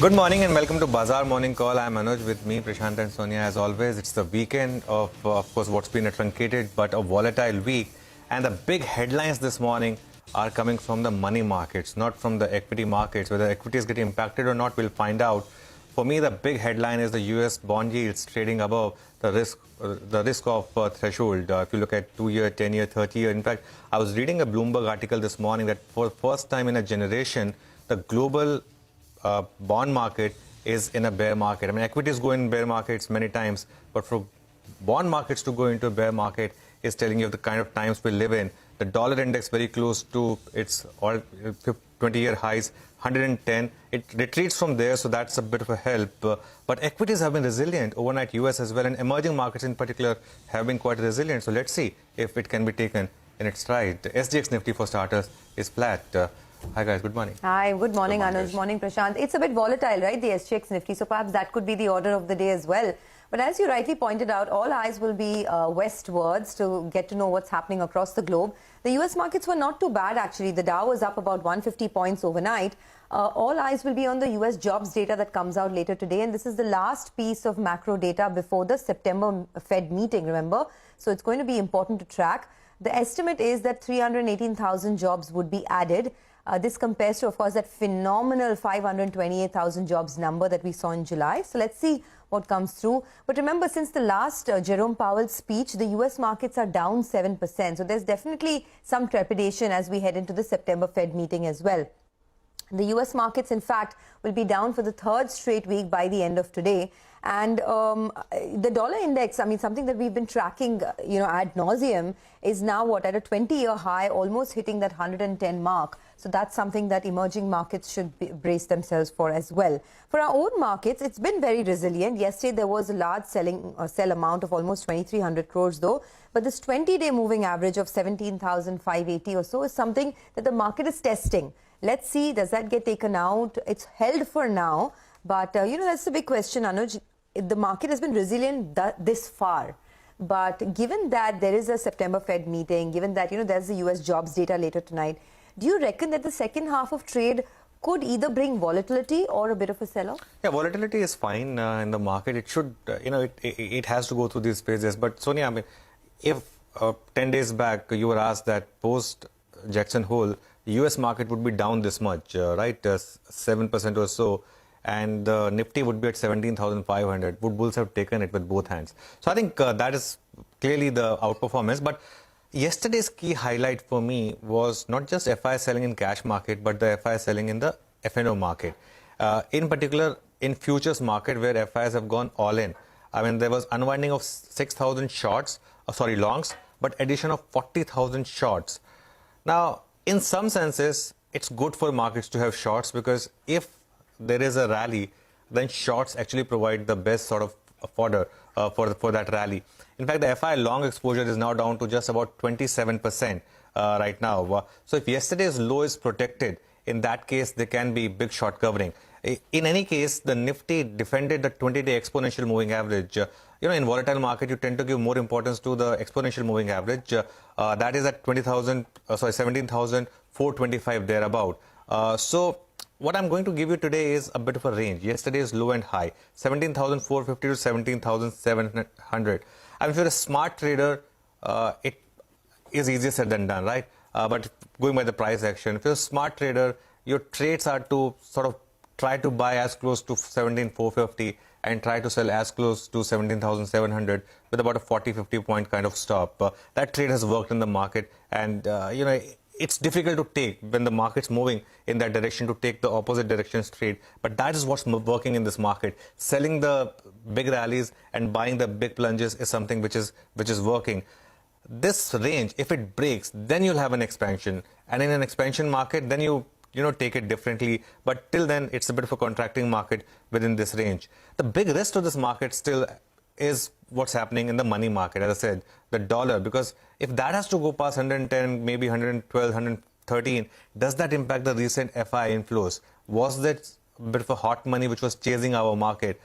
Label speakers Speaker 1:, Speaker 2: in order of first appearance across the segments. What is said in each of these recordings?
Speaker 1: Good morning and welcome to Bazaar Morning Call. I'm Anuj, with me, Prashant and Sonia. As always, it's the weekend of course, what's been a truncated but a volatile week. And the big headlines this morning are coming from the money markets, not from the equity markets. Whether equity is getting impacted or not, we'll find out. For me, the big headline is the US bond yields trading above the risk of threshold. If you look at 2-year, 10-year, 30-year. In fact, I was reading a Bloomberg article this morning that for the first time in a generation, the global bond market is in a bear market. I mean, equities go in bear markets many times, but for bond markets to go into a bear market is telling you of the kind of times we live in. The dollar index very close to its 20-year highs, 110. It retreats from there, so that's a bit of a help. But equities have been resilient overnight, US as well, and emerging markets in particular have been quite resilient. So let's see if it can be taken in its stride. SGX Nifty, for starters, is flat. Hi guys, good morning.
Speaker 2: Hi, good morning Anuj, morning Prashant. It's a bit volatile, right, the SGX Nifty, so perhaps that could be the order of the day as well. But as you rightly pointed out, all eyes will be westwards to get to know what's happening across the globe. The US markets were not too bad actually. The Dow was up about 150 points overnight. All eyes will be on the US jobs data that comes out later today, and this is the last piece of macro data before the September Fed meeting, remember? So it's going to be important to track. The estimate is that 318,000 jobs would be added. This compares to, of course, that phenomenal 528,000 jobs number that we saw in July. So let's see what comes through. But remember, since the last Jerome Powell's speech, the US markets are down 7%. So there's definitely some trepidation as we head into the September Fed meeting as well. The US markets, in fact, will be down for the third straight week by the end of today. And the dollar index, I mean, something that we've been tracking, ad nauseum, is now what, at a 20-year high, almost hitting that 110 mark. So that's something that emerging markets should brace themselves for as well. For our own markets, it's been very resilient. Yesterday, there was a large sell amount of almost 2,300 crores, though. But this 20-day moving average of 17,580 or so is something that the market is testing. Let's see, does that get taken out? It's held for now. But, that's the big question, Anuj. The market has been resilient this far. But given that there is a September Fed meeting, given that, there's the US jobs data later tonight, do you reckon that the second half of trade could either bring volatility or a bit of a sell-off? Yeah,
Speaker 1: volatility is fine in the market. It should, it has to go through these phases. But Sonia, I mean, if 10 days back you were asked that post-Jackson Hole, the US market would be down this much, right, 7% or so, and the Nifty would be at 17,500. Would bulls have taken it with both hands? So I think that is clearly the outperformance. But yesterday's key highlight for me was not just FI selling in cash market, but the FI selling in the F&O market. In particular, in futures market, where FIs have gone all in. I mean, there was unwinding of 6,000 longs, but addition of 40,000 shorts. Now, in some senses, it's good for markets to have shorts, because if there is a rally, then shorts actually provide the best sort of fodder for that rally. In fact, the FI long exposure is now down to just about 27% right now. So if yesterday's low is protected, in that case, there can be big short covering. In any case, the Nifty defended the 20-day exponential moving average. In volatile market, you tend to give more importance to the exponential moving average. That is at 17,425 thereabout. So what I'm going to give you today is a bit of a range. Yesterday's low and high, 17,450 to 17,700. I mean, if you're a smart trader, it is easier said than done, right? But going by the price action, if you're a smart trader, your trades are to sort of try to buy as close to 17,450 and try to sell as close to 17,700 with about a 40-50 point kind of stop. That trade has worked in the market, and it's difficult to take when the market's moving in that direction, to take the opposite direction straight. But that is what's working in this market. Selling the big rallies and buying the big plunges is something which is working. This range, if it breaks, then you'll have an expansion. And in an expansion market, then you take it differently. But till then, it's a bit of a contracting market within this range. The big risk to this market still is what's happening in the money market, as I said, the dollar. Because if that has to go past 110, maybe 112, 113, does that impact the recent FI inflows? Was that a bit of a hot money which was chasing our market?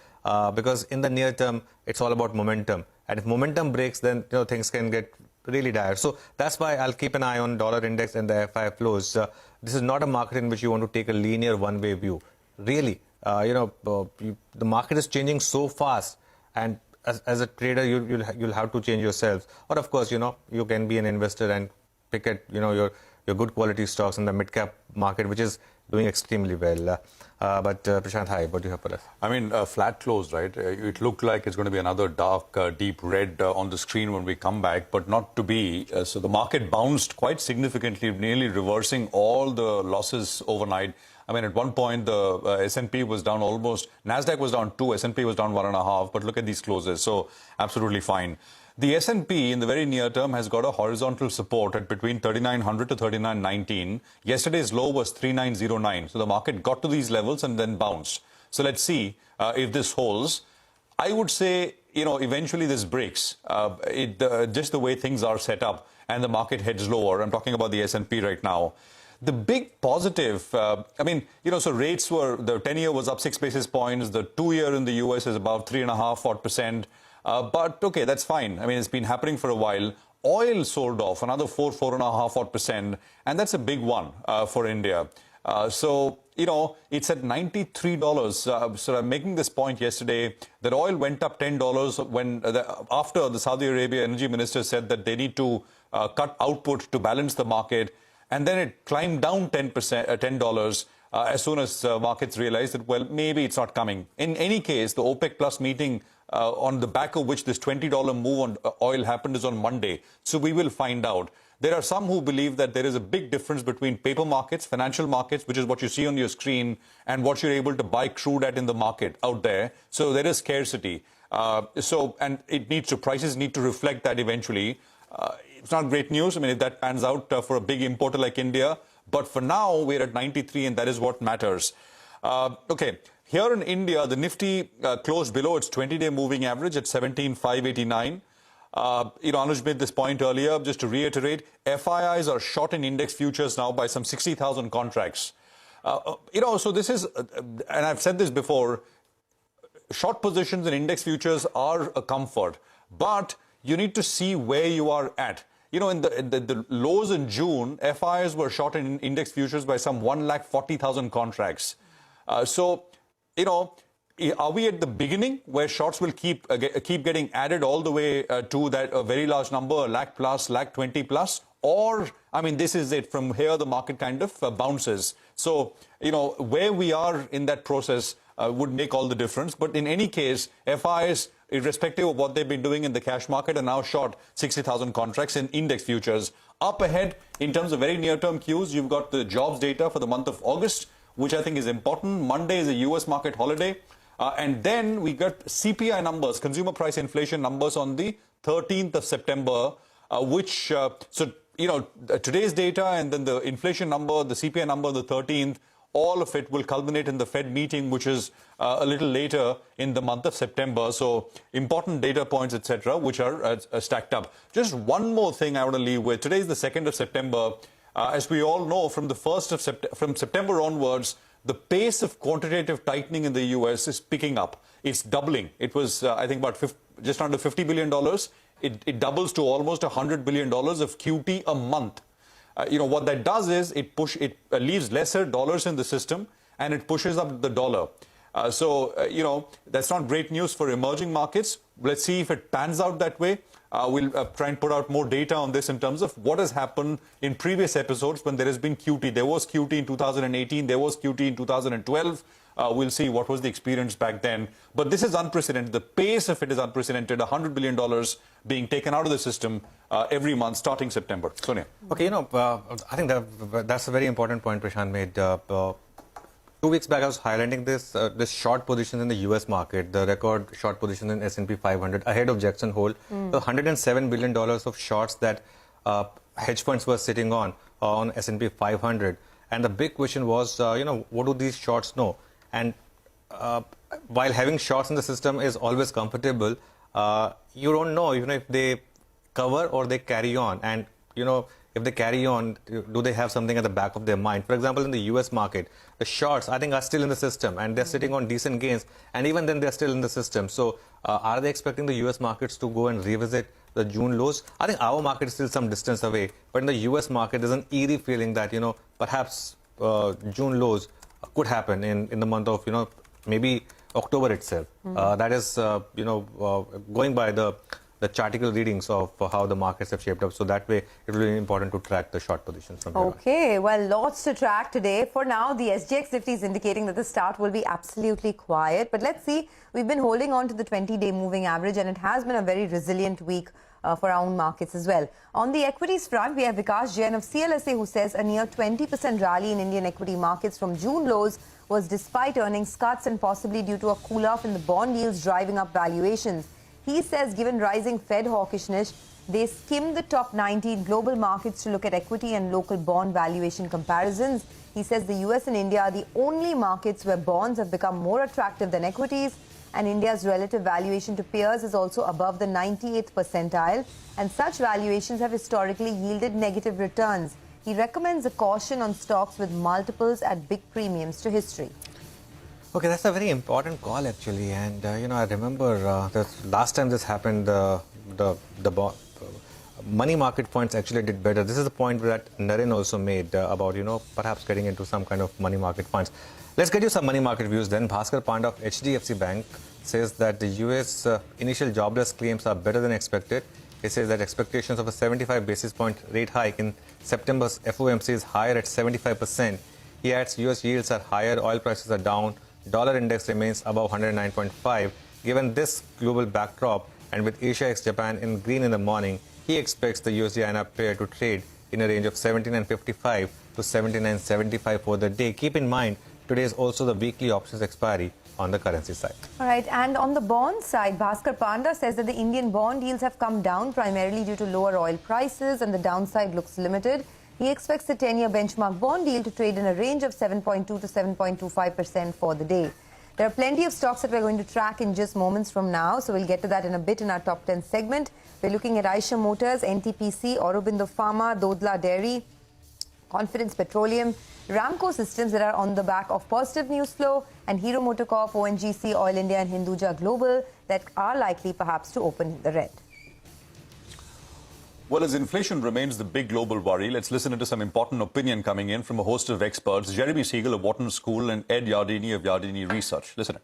Speaker 1: Because in the near term, it's all about momentum. And if momentum breaks, then things can get really dire. So that's why I'll keep an eye on dollar index and the FI flows. This is not a market in which you want to take a linear one-way view. Really, the market is changing so fast, and as a trader, you'll have to change yourselves. Or of course, you can be an investor and pick at your good quality stocks in the mid cap market, which is doing extremely well. But Prashant, hi, what do you have for us?
Speaker 3: I mean, flat close, right? It looked like it's going to be another dark, deep red on the screen when we come back, but not to be. So the market bounced quite significantly, nearly reversing all the losses overnight. I mean, at one point, the S&P was down almost, NASDAQ was down 2, S&P was down 1.5, but look at these closes, so absolutely fine. The S&P in the very near term has got a horizontal support at between 3900 to 3919. Yesterday's low was 3909. So the market got to these levels and then bounced. So let's see if this holds. I would say, eventually this breaks. Just the way things are set up and the market heads lower. I'm talking about the S&P right now. The big positive, so rates were, the 10-year was up 6 basis points. The 2-year in the US is about 3.5%. But okay, that's fine. I mean, it's been happening for a while. Oil sold off another 4.5%, and that's a big one for India. So it's at $93. So I'm making this point yesterday that oil went up $10 when after the Saudi Arabia energy minister said that they need to cut output to balance the market, and then it climbed down $10 as soon as markets realized that, well, maybe it's not coming. In any case, the OPEC Plus meeting on the back of which this $20 move on oil happened is on Monday. So we will find out. There are some who believe that there is a big difference between paper markets, financial markets, which is what you see on your screen, and what you're able to buy crude at in the market out there. So there is scarcity. And prices need to reflect that eventually. It's not great news. I mean, if that pans out for a big importer like India. But for now, we're at 93, and that is what matters. Okay. Here in India, the Nifty closed below its 20-day moving average at 17,589. Anuj made this point earlier. Just to reiterate, FIIs are short in index futures now by some 60,000 contracts. So this is, and I've said this before, short positions in index futures are a comfort, but you need to see where you are at. In the lows in June, FIIs were short in index futures by some 140,000 contracts. Are we at the beginning where shorts will keep getting added all the way to that very large number, lakh plus, lakh 20 plus? Or, I mean, this is it. From here, the market kind of bounces. So, where we are in that process would make all the difference. But in any case, FIs, irrespective of what they've been doing in the cash market, are now short 60,000 contracts in index futures. Up ahead, in terms of very near-term cues, you've got the jobs data for the month of August, which I think is important. Monday is a US market holiday. And then we got CPI numbers, consumer price inflation numbers on the 13th of September, today's data and then the inflation number, the CPI number, the 13th, all of it will culminate in the Fed meeting, which is a little later in the month of September. So important data points, etc., which are stacked up. Just one more thing I want to leave with. Today is the 2nd of September. As we all know, from from September onwards, the pace of quantitative tightening in the US is picking up. It's doubling. It was, I think, about just under $50 billion. It doubles to almost $100 billion of QT a month. What that does is it leaves lesser dollars in the system, and it pushes up the dollar. That's not great news for emerging markets. Let's see if it pans out that way. We'll try and put out more data on this in terms of what has happened in previous episodes when there has been QT. There was QT in 2018. There was QT in 2012. We'll see what was the experience back then. But this is unprecedented. The pace of it is unprecedented. $100 billion being taken out of the system every month starting September. Sonia.
Speaker 1: Okay, I think that's a very important point Prashant made. 2 weeks back, I was highlighting this short position in the U.S. market, the record short position in S&P 500 ahead of Jackson Hole. The $107 billion of shorts that hedge funds were sitting on S&P 500. And the big question was, what do these shorts know? And while having shorts in the system is always comfortable, you don't know, if they cover or they carry on. And, if they carry on, do they have something at the back of their mind? For example, in the US market, the shorts, I think, are still in the system, and they're sitting on decent gains. And even then, they're still in the system. So are they expecting the US markets to go and revisit the June lows? I think our market is still some distance away. But in the US market, there's an eerie feeling that, perhaps June lows could happen in the month of, maybe October itself. That is, going by the chartical readings of how the markets have shaped up. So that way, it will be important to track the short positions from here on.
Speaker 2: Okay, well, lots to track today. For now, the SGX Nifty is indicating that the start will be absolutely quiet. But let's see, we've been holding on to the 20-day moving average, and it has been a very resilient week for our own markets as well. On the equities front, we have Vikas Jain of CLSA, who says a near 20% rally in Indian equity markets from June lows was despite earnings cuts and possibly due to a cool-off in the bond yields driving up valuations. He says given rising Fed hawkishness, they skimmed the top 19 global markets to look at equity and local bond valuation comparisons. He says the US and India are the only markets where bonds have become more attractive than equities, and India's relative valuation to peers is also above the 98th percentile, and such valuations have historically yielded negative returns. He recommends a caution on stocks with multiples at big premiums to history.
Speaker 1: Okay, that's a very important call actually, and I remember the last time this happened, the money market funds actually did better. This is the point that Naren also made about perhaps getting into some kind of money market funds. Let's get you some money market views then. Bhaskar Panda of HDFC Bank says that the US initial jobless claims are better than expected. He says that expectations of a 75 basis point rate hike in September's FOMC is higher at 75%. He adds US yields are higher, oil prices are down, dollar index remains above 109.5. Given this global backdrop and with Asia ex Japan in green in the morning, he expects the USD INR pair to trade in a range of 79.55 to 79.75 for the day. Keep in mind, today is also the weekly options expiry on the currency side.
Speaker 2: All right, and on the bond side, Bhaskar Panda says that the Indian bond yields have come down primarily due to lower oil prices and the downside looks limited. He expects the 10-year benchmark bond yield to trade in a range of 7.2 to 7.25% for the day. There are plenty of stocks that we're going to track in just moments from now, so we'll get to that in a bit in our top 10 segment. We're looking at Eicher Motors, NTPC, Aurobindo Pharma, Dodla Dairy, Confidence Petroleum, Ramco Systems that are on the back of positive news flow, and Hero MotoCorp, ONGC, Oil India and Hinduja Global that are likely perhaps to open in the red.
Speaker 3: Well, as inflation remains the big global worry, let's listen into some important opinion coming in from a host of experts, Jeremy Siegel of Wharton School and Ed Yardeni of Yardeni Research. Listen.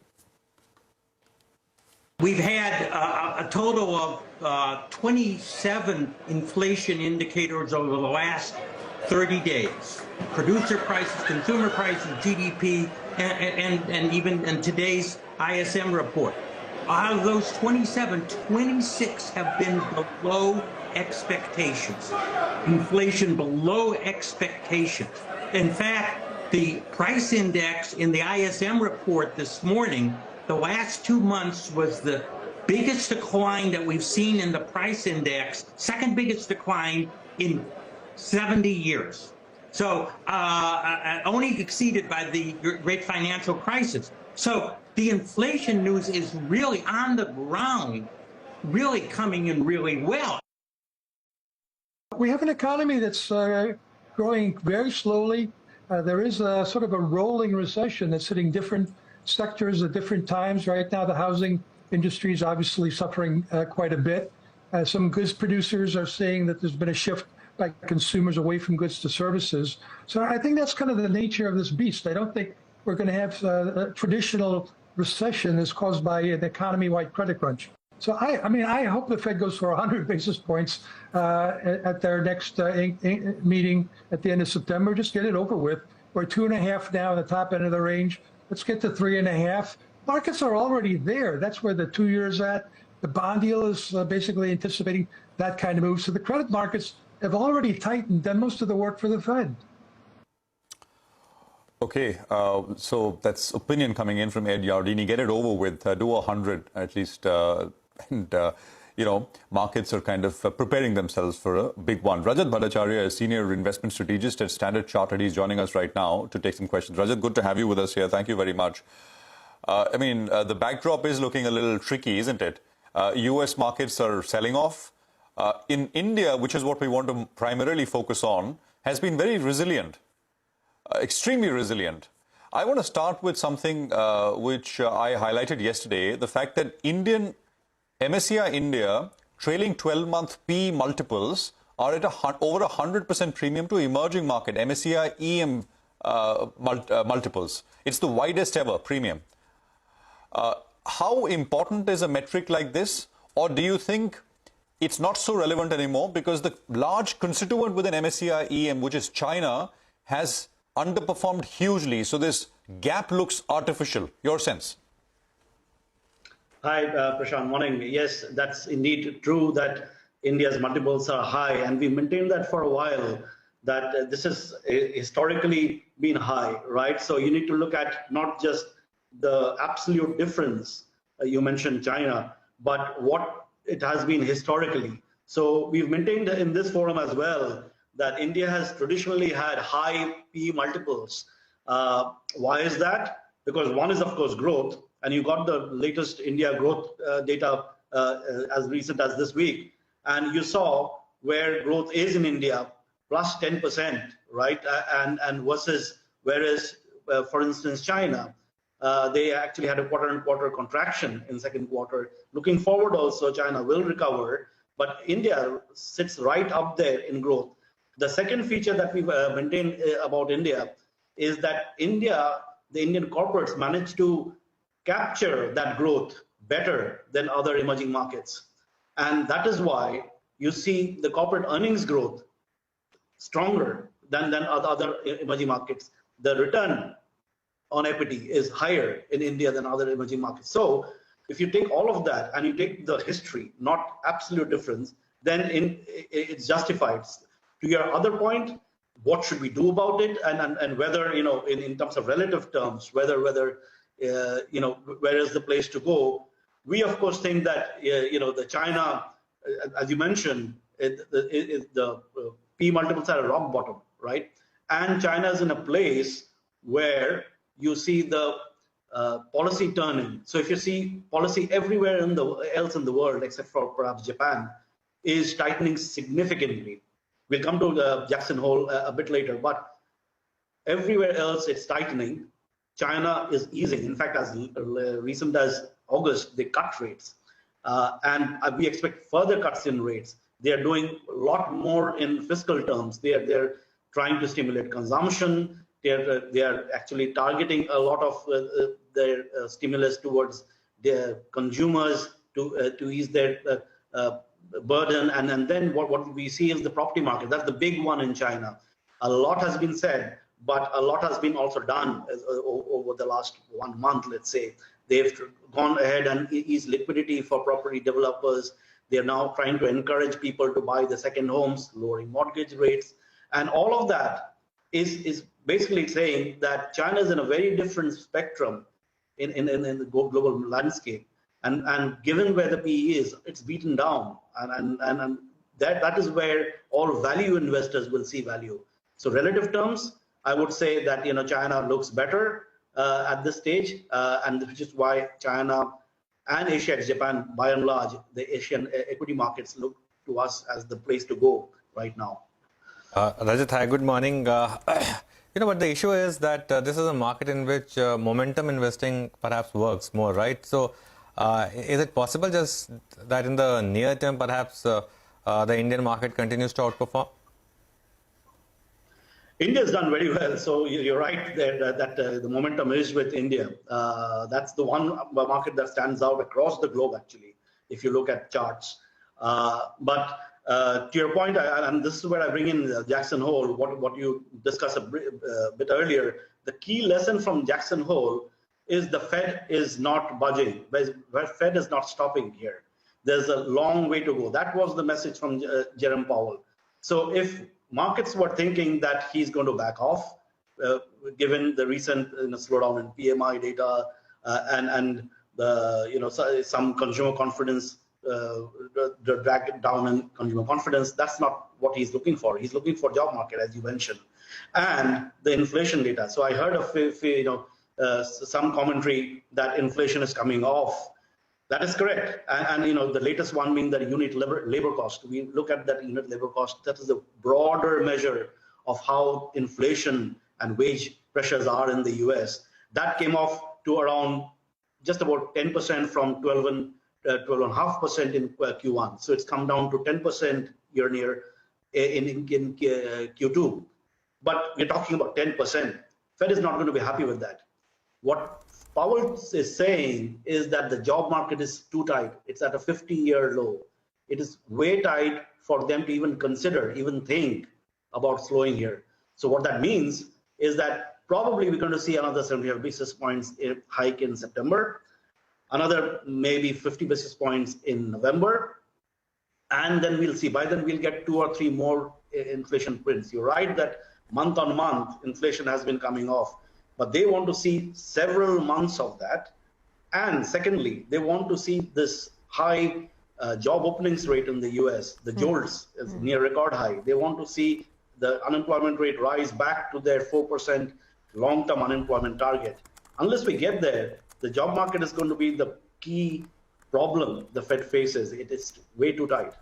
Speaker 4: We've had a total of 27 inflation indicators over the last 30 days. Producer prices, consumer prices, GDP, and even in today's ISM report. Out of those 27, 26 have been below expectations. Inflation below expectations. In fact, the price index in the ISM report this morning, the last 2 months was the biggest decline that we've seen in the price index, second biggest decline in 70 years. So only exceeded by the great financial crisis. So the inflation news is really on the ground, really coming in really well.
Speaker 5: We have an economy that's growing very slowly. There is a sort of a rolling recession that's hitting different sectors at different times. Right now, the housing industry is obviously suffering quite a bit. Some goods producers are saying that there's been a shift by consumers away from goods to services. So I think that's kind of the nature of this beast. I don't think we're going to have a traditional recession that's caused by an economy-wide credit crunch. So I hope the Fed goes for 100 basis points at their next meeting at the end of September. Just get it over with. We're 2.5 now at the top end of the range. Let's get to 3.5. Markets are already there. That's where the 2 years at. The bond deal is basically anticipating that kind of move. So the credit markets have already tightened, done most of the work for the Fed.
Speaker 3: Okay, so that's opinion coming in from Ed Yardeni. Get it over with. Do 100 at least. Markets are kind of preparing themselves for a big one. Rajat Bhattacharya is Senior Investment Strategist at Standard Chartered. He's joining us right now to take some questions. Rajat, good to have you with us here. Thank you very much. The backdrop is looking a little tricky, isn't it? U.S. markets are selling off. In India, which is what we want to primarily focus on, has been very resilient, extremely resilient. I want to start with something which I highlighted yesterday, the fact that MSCI India trailing 12-month P multiples are at over 100% premium to emerging market MSCI EM multiples. It's the widest ever premium. How important is a metric like this? Or do you think it's not so relevant anymore because the large constituent within MSCI EM, which is China, has underperformed hugely? So this gap looks artificial. Your sense?
Speaker 6: Hi, Prashant. Morning. Yes, that's indeed true that India's multiples are high, and we maintained that for a while, that this has historically been high, right? So you need to look at not just the absolute difference, you mentioned China, but what it has been historically. So we've maintained in this forum as well that India has traditionally had high PE multiples. Why is that? Because one is, of course, growth, and you got the latest India growth data as recent as this week, and you saw where growth is in India, plus 10%, right? And versus, whereas, for instance, China, they actually had a quarter-on-quarter contraction in second quarter. Looking forward also, China will recover, but India sits right up there in growth. The second feature that we've maintained about India is that the Indian corporates managed to capture that growth better than other emerging markets. And that is why you see the corporate earnings growth stronger than other emerging markets. The return on equity is higher in India than other emerging markets. So if you take all of that and you take the history, not absolute difference, then it's justified. To your other point, what should we do about it, and whether, you know, in terms of relative terms, whether you know, where is the place to go? We of course think that you know, the China, as you mentioned, the P multiples are at rock bottom, right? And China is in a place where you see the policy turning. So if you see policy everywhere else in the world, except for perhaps Japan, is tightening significantly. We'll come to the Jackson Hole a bit later, but everywhere else it's tightening. China is easing. In fact, as recent as August, they cut rates. And we expect further cuts in rates. They are doing a lot more in fiscal terms. They're trying to stimulate consumption. They are actually targeting a lot of their stimulus towards their consumers to ease their burden. And then what we see is the property market. That's the big one in China. A lot has been said, but a lot has been also done over the last 1 month, let's say. They've gone ahead and eased liquidity for property developers. They're now trying to encourage people to buy the second homes, lowering mortgage rates. And all of that is basically saying that China is in a very different spectrum in the global landscape. And given where the PE is, it's beaten down. And that is where all value investors will see value. So relative terms, I would say that, you know, China looks better at this stage, and which is why China and Asia ex Japan, by and large, the Asian equity markets look to us as the place to go right now.
Speaker 1: Rajat, hi, good morning. You know, but the issue is that this is a market in which momentum investing perhaps works more, right? So is it possible just that in the near term, perhaps the Indian market continues to outperform?
Speaker 6: India's done very well, so you're right there that the momentum is with India. That's the one market that stands out across the globe, actually, if you look at charts. But to your point, and this is where I bring in Jackson Hole, what you discussed a bit earlier, the key lesson from Jackson Hole is the Fed is not budging. The Fed is not stopping here. There's a long way to go. That was the message from Jerome Powell. So if markets were thinking that he's going to back off, given the recent slowdown in PMI data and the some consumer confidence, drag it down in consumer confidence. That's not what he's looking for. He's looking for job market, as you mentioned, and the inflation data. So I heard of some commentary that inflation is coming off. That is correct, and the latest one being the unit labor cost. We look at that unit labor cost. That is a broader measure of how inflation and wage pressures are in the U.S. That came off to around just about 10% from 12.5% in Q1. So it's come down to 10% year-on-year in Q2. But we're talking about 10%. Fed is not going to be happy with that. What Powell is saying is that the job market is too tight. It's at a 50-year low. It is way tight for them to even consider, even think about slowing here. So what that means is that probably we're going to see another 75 basis points hike in September, another maybe 50 basis points in November, and then we'll see. By then we'll get 2 or 3 more inflation prints. You're right that month on month inflation has been coming off, but they want to see several months of that. And secondly, they want to see this high job openings rate in the US, the JOLTS is near record high. They want to see the unemployment rate rise back to their 4% long-term unemployment target. Unless we get there, the job market is going to be the key problem the Fed faces. It is way too tight.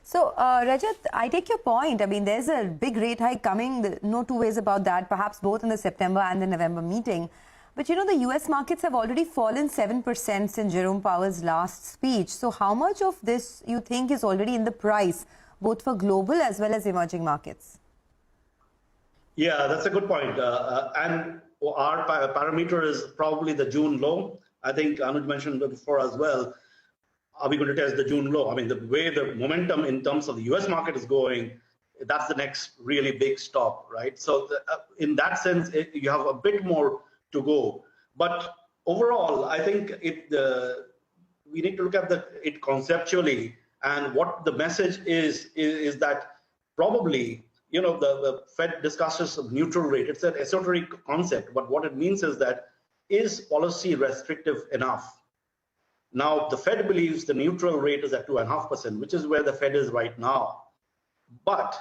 Speaker 2: So, Rajat, I take your point. I mean, there's a big rate hike coming. No two ways about that, perhaps both in the September and the November meeting. But, you know, the US markets have already fallen 7% since Jerome Powell's last speech. So how much of this you think is already in the price, both for global as well as emerging markets?
Speaker 6: Yeah, that's a good point. And our parameter is probably the June low. I think Anuj mentioned before as well. Are we going to test the June low? I mean, the way the momentum in terms of the US market is going, that's the next really big stop, right? So in that sense, you have a bit more to go. But overall, I think we need to look at it conceptually. And what the message is that probably, you know, the Fed discusses a neutral rate. It's an esoteric concept, but what it means is that is policy restrictive enough? Now, the Fed believes the neutral rate is at 2.5%, which is where the Fed is right now. But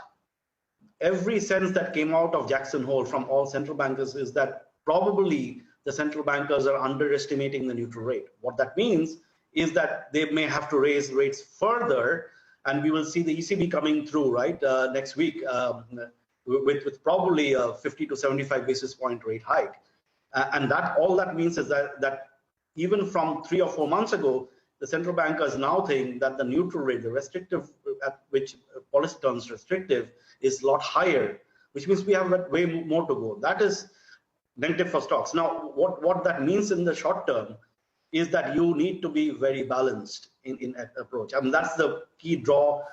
Speaker 6: every sense that came out of Jackson Hole from all central bankers is that probably the central bankers are underestimating the neutral rate. What that means is that they may have to raise rates further, and we will see the ECB coming through, right, next week with probably a 50 to 75 basis point rate hike. And all that means is that even from 3 or 4 months ago, the central bankers now think that the neutral rate, the restrictive, at which policy turns restrictive, is a lot higher, which means we have way more to go. That is negative for stocks. Now, what that means in the short term is that you need to be very balanced in approach. I mean, that's the key draw,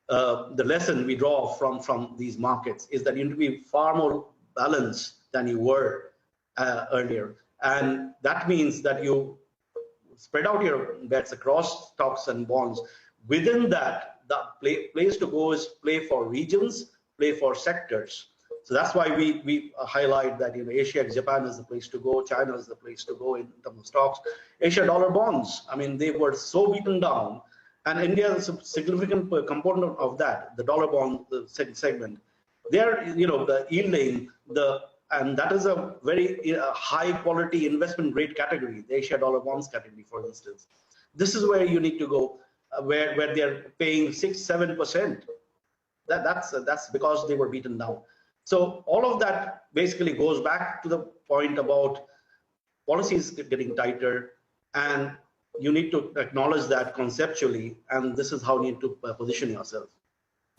Speaker 6: the lesson we draw from these markets is that you need to be far more balanced than you were earlier. And that means that you spread out your bets across stocks and bonds. Within that, the place to go is play for regions, play for sectors. So that's why we highlight that, you know, Asia, Japan is the place to go, China is the place to go in terms of stocks. Asia dollar bonds, I mean, they were so beaten down, and India is a significant component of that, the dollar bond segment. They're, you know, yielding and that is a very high quality investment grade category, the Asia dollar bonds category, for instance. This is where you need to go, where they're paying 6-7%. That's because they were beaten down. So all of that basically goes back to the point about policies getting tighter, and you need to acknowledge that conceptually, and this is how you need to position yourself.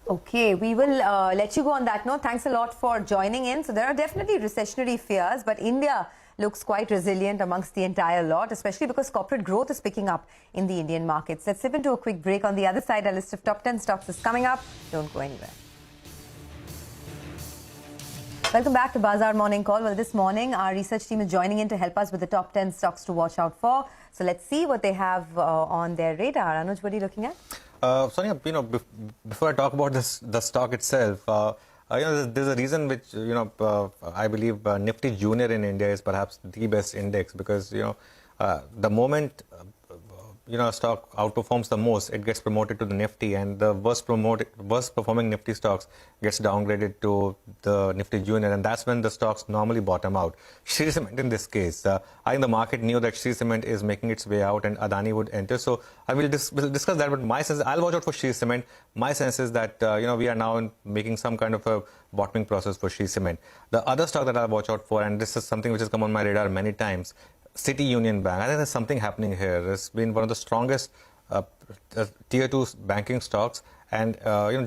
Speaker 2: Okay, we will let you go on that note. Thanks a lot for joining in. So there are definitely recessionary fears, but India looks quite resilient amongst the entire lot, especially because corporate growth is picking up in the Indian markets. Let's slip into a quick break. On the other side, a list of top 10 stocks is coming up. Don't go anywhere. Welcome back to Bazaar Morning Call. Well, this morning, our research team is joining in to help us with the top 10 stocks to watch out for. So let's see what they have on their radar. Anuj, what are you looking at?
Speaker 1: Sonia, you know, before I talk about the stock itself, you know, there's a reason which, you know, I believe Nifty Junior in India is perhaps the best index because, you know, the moment, you know, a stock outperforms the most, it gets promoted to the Nifty, and the worst performing Nifty stocks gets downgraded to the Nifty Junior, and that's when the stocks normally bottom out. Shree Cement in this case, I think the market knew that Shree Cement is making its way out and Adani would enter. So I will we'll discuss that, but my sense, I'll watch out for Shree Cement. My sense is that, you know, we are now making some kind of a bottoming process for Shree Cement. The other stock that I'll watch out for, and this is something which has come on my radar many times, City Union Bank. I think there's something happening here. It's been one of the strongest tier 2 banking stocks, And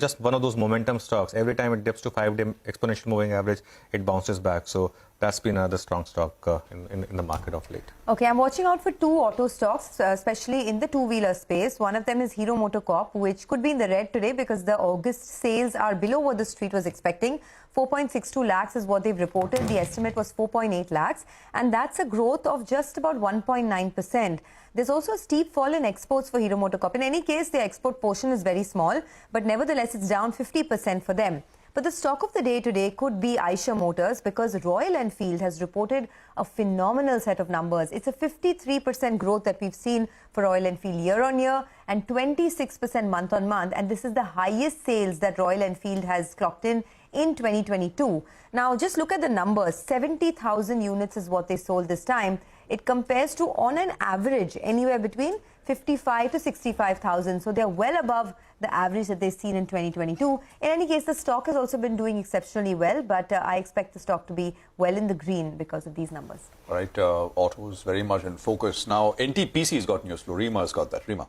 Speaker 1: just one of those momentum stocks. Every time it dips to 5-day exponential moving average, it bounces back. So that's been another strong stock in the market of late.
Speaker 2: Okay, I'm watching out for two auto stocks, especially in the two-wheeler space. One of them is Hero MotoCorp, which could be in the red today because the August sales are below what the street was expecting. 4.62 lakhs is what they've reported. The estimate was 4.8 lakhs, and that's a growth of just about 1.9%. There's also a steep fall in exports for Hero MotoCorp. In any case, the export portion is very small, but nevertheless, it's down 50% for them. But the stock of the day today could be Eicher Motors because Royal Enfield has reported a phenomenal set of numbers. It's a 53% growth that we've seen for Royal Enfield year on year and 26% month on month. And this is the highest sales that Royal Enfield has clocked in 2022. Now, just look at the numbers. 70,000 units is what they sold this time. It compares to, on an average, anywhere between 55 to 65,000. So they're well above the average that they've seen in 2022. In any case, the stock has also been doing exceptionally well, but I expect the stock to be well in the green because of these numbers.
Speaker 3: All right, autos very much in focus. Now, NTPC has got news flow. Rima has got that. Rima.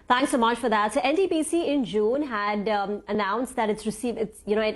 Speaker 7: Thanks so much for that. So NTPC in June had announced that it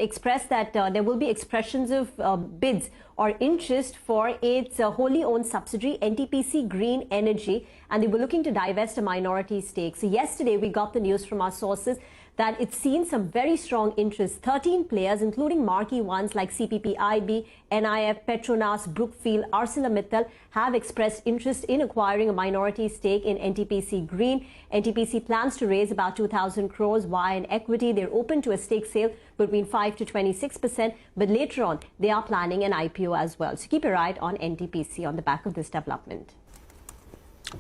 Speaker 7: expressed that there will be expressions of bids or interest for its wholly owned subsidiary NTPC Green Energy, and they were looking to divest a minority stake. So yesterday we got the news from our sources that it's seen some very strong interest. 13 players, including marquee ones like CPP, IB, NIF, Petronas, Brookfield, ArcelorMittal, have expressed interest in acquiring a minority stake in NTPC Green. NTPC plans to raise about 2,000 crores via an equity. They're open to a stake sale between 5 to 26%, but later on, they are planning an IPO as well. So keep your eye on NTPC on the back of this development.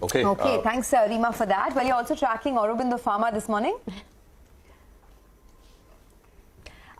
Speaker 3: Okay.
Speaker 2: Thanks, Rima, for that. Well, you're also tracking Aurobindo Pharma this morning.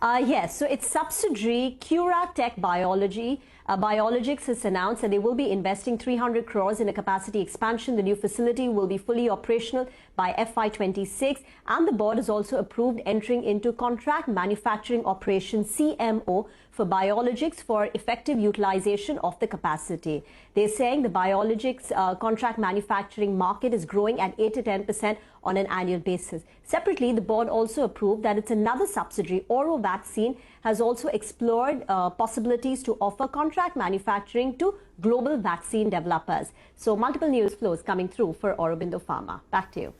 Speaker 7: Yes, so its subsidiary Cura Tech Biologics has announced that they will be investing 300 crores in a capacity expansion. The new facility will be fully operational by FY26, and the board has also approved entering into contract manufacturing operation CMO for biologics for effective utilization of the capacity. They're saying the biologics contract manufacturing market is growing at 8 to 10% on an annual basis. Separately, the board also approved that it's another subsidiary, Oro Vaccine, has also explored possibilities to offer contract manufacturing to global vaccine developers. So multiple news flows coming through for Aurobindo Pharma. Back to you.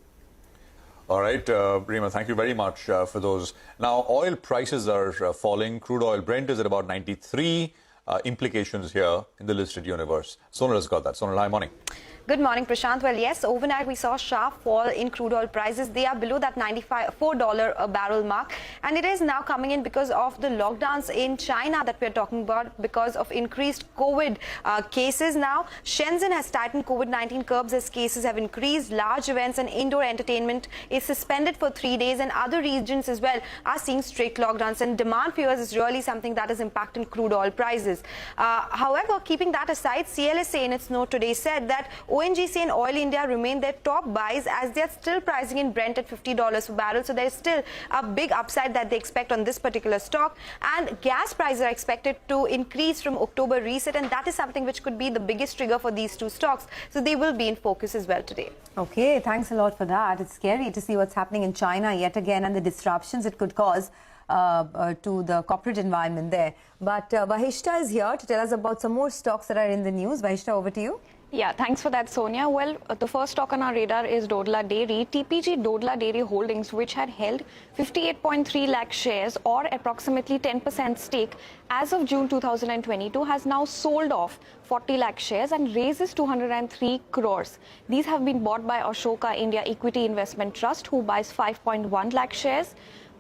Speaker 3: All right, Rima, thank you very much for those. Now, oil prices are falling. Crude oil Brent is at about 93. Implications here in the listed universe. Sonal has got that. Sonal, hi, morning.
Speaker 8: Good morning, Prashant. Well, yes, overnight we saw a sharp fall in crude oil prices. They are below that $94 a barrel mark. And it is now coming in because of the lockdowns in China that we're talking about, because of increased COVID cases now. Shenzhen has tightened COVID-19 curbs as cases have increased. Large events and indoor entertainment is suspended for 3 days, and other regions as well are seeing strict lockdowns. And demand fears is really something that is impacting crude oil prices. However, keeping that aside, CLSA in its note today said that ONGC and Oil India remain their top buys as they are still pricing in Brent at $50 per barrel. So there is still a big upside that they expect on this particular stock. And gas prices are expected to increase from October reset, and that is something which could be the biggest trigger for these two stocks. So they will be in focus as well today.
Speaker 2: Okay, thanks a lot for that. It's scary to see what's happening in China yet again and the disruptions it could cause to the corporate environment there. But Vahishta is here to tell us about some more stocks that are in the news. Vahishta, over to you.
Speaker 9: Yeah, thanks for that, Sonia. Well, the first stock on our radar is Dodla Dairy. TPG Dodla Dairy Holdings, which had held 58.3 lakh shares or approximately 10% stake as of June 2022, has now sold off 40 lakh shares and raises 203 crores. These have been bought by Ashoka India Equity Investment Trust, who buys 5.1 lakh shares.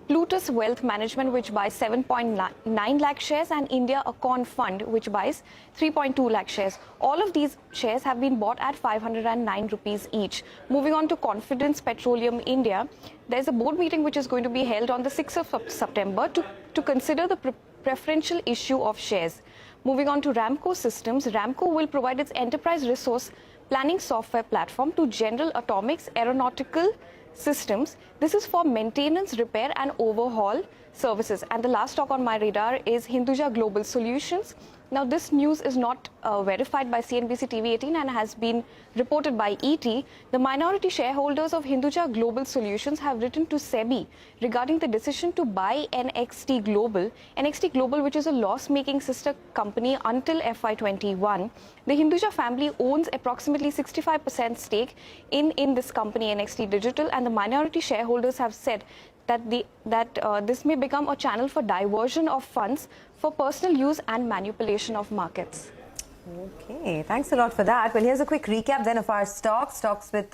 Speaker 9: Plutus Wealth Management, which buys 7.9 lakh shares, and India Acon Fund, which buys 3.2 lakh shares. All of these shares have been bought at 509 rupees each. Moving on to Confidence Petroleum India, there's a board meeting which is going to be held on the 6th of September to consider the preferential issue of shares. Moving on to Ramco Systems, Ramco will provide its enterprise resource planning software platform to General Atomics Aeronautical Systems. This is for maintenance, repair and overhaul services. And the last stock on my radar is Hinduja Global Solutions. Now, this news is not verified by CNBC-TV18 and has been reported by ET. The minority shareholders of Hinduja Global Solutions have written to SEBI regarding the decision to buy NXT Global. NXT Global, which is a loss-making sister company until FY21. The Hinduja family owns approximately 65% stake in this company, NXT Digital, and the minority shareholders have said that this may become a channel for diversion of funds for personal use and manipulation of markets.
Speaker 2: Okay, thanks a lot for that. Well, here's a quick recap then of our stocks. Stocks with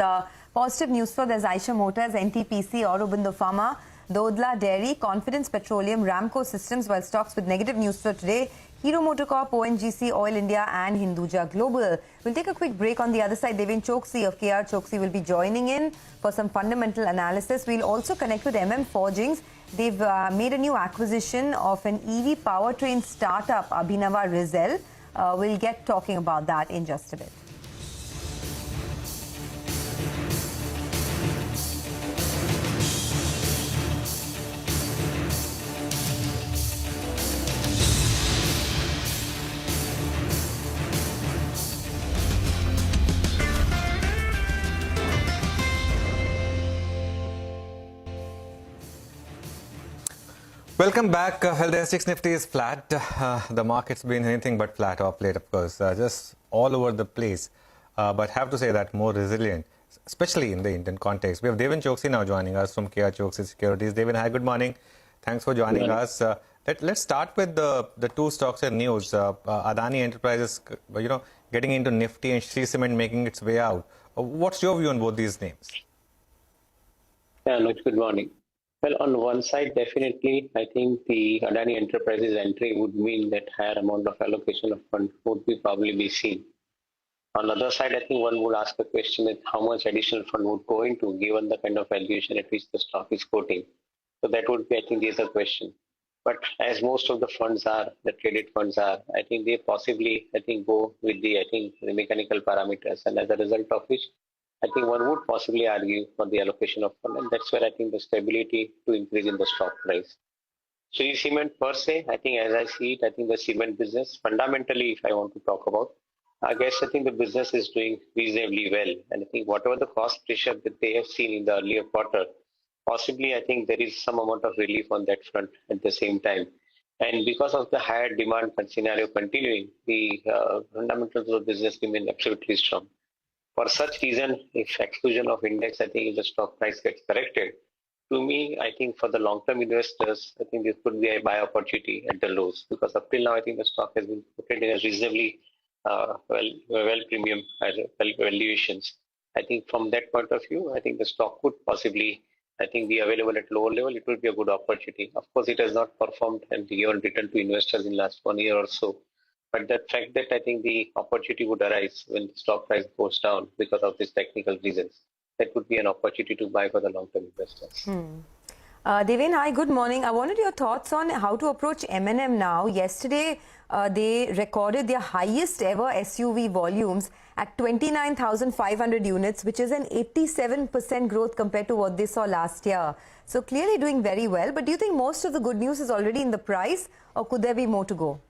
Speaker 2: positive news flow. There's Eicher Motors, NTPC, Aurobindo Pharma, Dodla Dairy, Confidence Petroleum, Ramco Systems, while stocks with negative news flow today, Hero Motorcorp, ONGC, Oil India and Hinduja Global. We'll take a quick break. On the other side, Devin Choksi of KR Choksi will be joining in for some fundamental analysis. We'll also connect with Forgings. They've made a new acquisition of an EV powertrain startup, Abhinava Rizal. We'll get talking about that in just a bit.
Speaker 1: Welcome back. Well, the S6 Nifty is flat. The market's been anything but flat of late, of course, just all over the place. But have to say that more resilient, especially in the Indian context. We have Devin Choksi now joining us from KR Choksi Securities. Devin, hi, good morning. Thanks for joining us. Let's start with the two stocks and news. Adani Enterprises, getting into Nifty and Shree Cement making its way out. What's your view on both these names?
Speaker 10: Yeah, good morning. Well, on one side, definitely, I think the Adani Enterprises entry would mean that higher amount of allocation of funds would probably be seen. On the other side, I think one would ask the question that how much additional fund would go into given the kind of valuation at which the stock is quoting. So that would be, I think, the other question. But as most of the funds are, the traded funds are, I think they possibly, go with the mechanical parameters, and as a result of which, I think one would possibly argue for the allocation of fund, and that's where I think the stability to increase in the stock price. Shree Cement per se, I think as I see it, I think the cement business, fundamentally, if I want to talk about, I think the business is doing reasonably well. And I think whatever the cost pressure that they have seen in the earlier quarter, possibly I think there is some amount of relief on that front at the same time. And because of the higher demand scenario continuing, the fundamentals of the business remain absolutely strong. For such reason, if exclusion of index, I think if the stock price gets corrected, to me, I think for the long-term investors, I think this could be a buy opportunity at the lows, because up till now, I think the stock has been put in a reasonably well premium valuations. I think from that point of view, I think the stock could possibly, be available at lower level. It would be a good opportunity. Of course, it has not performed and given return to investors in last 1 year or so. But the fact that I think the opportunity would arise when the stock price goes down because of these technical reasons, that would be an opportunity to buy for the long-term investors.
Speaker 2: Devin, hi, good morning. I wanted your thoughts on how to approach M&M now. Yesterday, they recorded their highest ever SUV volumes at 29,500 units, which is an 87% growth compared to what they saw last year. So clearly doing very well. But do you think most of the good news is already in the price, or could there be more to go?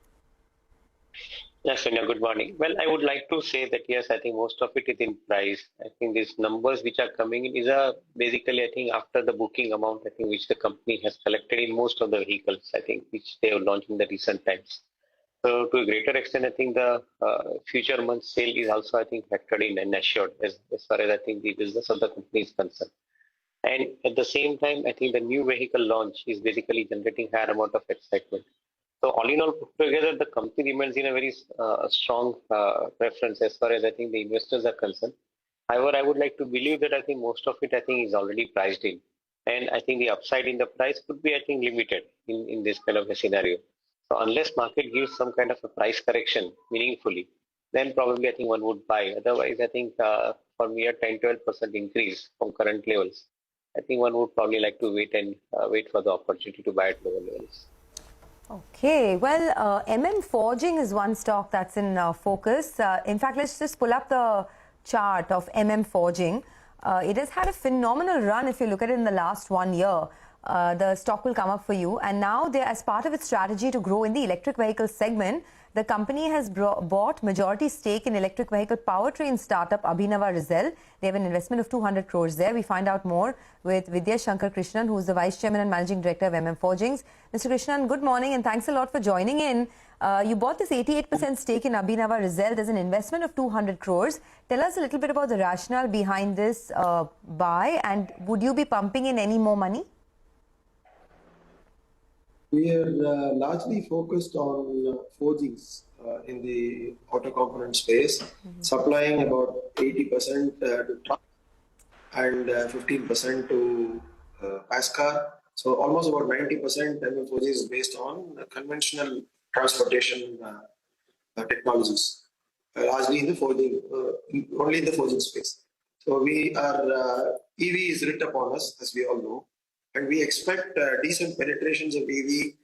Speaker 10: Yes, Sonia, good morning. Well, I would like to say that, yes, I think most of it is in price. I think these numbers which are coming in is basically, I think, after the booking amount, I think, which the company has collected in most of the vehicles, I think, which they have launched in the recent times. So to a greater extent, I think the future month sale is also, I think, factored in and assured as far as, I think, the business of the company is concerned. And at the same time, I think the new vehicle launch is basically generating higher amount of excitement. So all in all, put together, the company remains in a very strong preference as far as I think the investors are concerned. However, I would like to believe that I think most of it I think is already priced in, and I think the upside in the price could be I think limited in this kind of a scenario. So unless market gives some kind of a price correction meaningfully, then probably I think one would buy. Otherwise, I think for mere 10-12% increase from current levels, I think one would probably like to wait for the opportunity to buy at lower levels.
Speaker 2: Okay, well, Forging is one stock that's in focus. In fact, let's just pull up the chart of Forging. It has had a phenomenal run if you look at it in the last 1 year. the stock will come up for you. And now, as part of its strategy to grow in the electric vehicle segment, the company has bought majority stake in electric vehicle powertrain startup Abhinava Rizal. They have an investment of 200 crores there. We find out more with Vidya Shankar Krishnan, who is the Vice Chairman and Managing Director of Forgings. Mr. Krishnan, good morning and thanks a lot for joining in. You bought this 88% stake in Abhinava Rizal. There's an investment of 200 crores. Tell us a little bit about the rationale behind this buy, and would you be pumping in any more money?
Speaker 11: We are largely focused on forgings in the auto component space, supplying about 80% to truck and 15% to Pascar. So almost about 90% forgings is based on conventional transportation technologies, largely in the forging, only in the forging space. So we are, EV is writ upon us, as we all know. And we expect decent penetrations of EV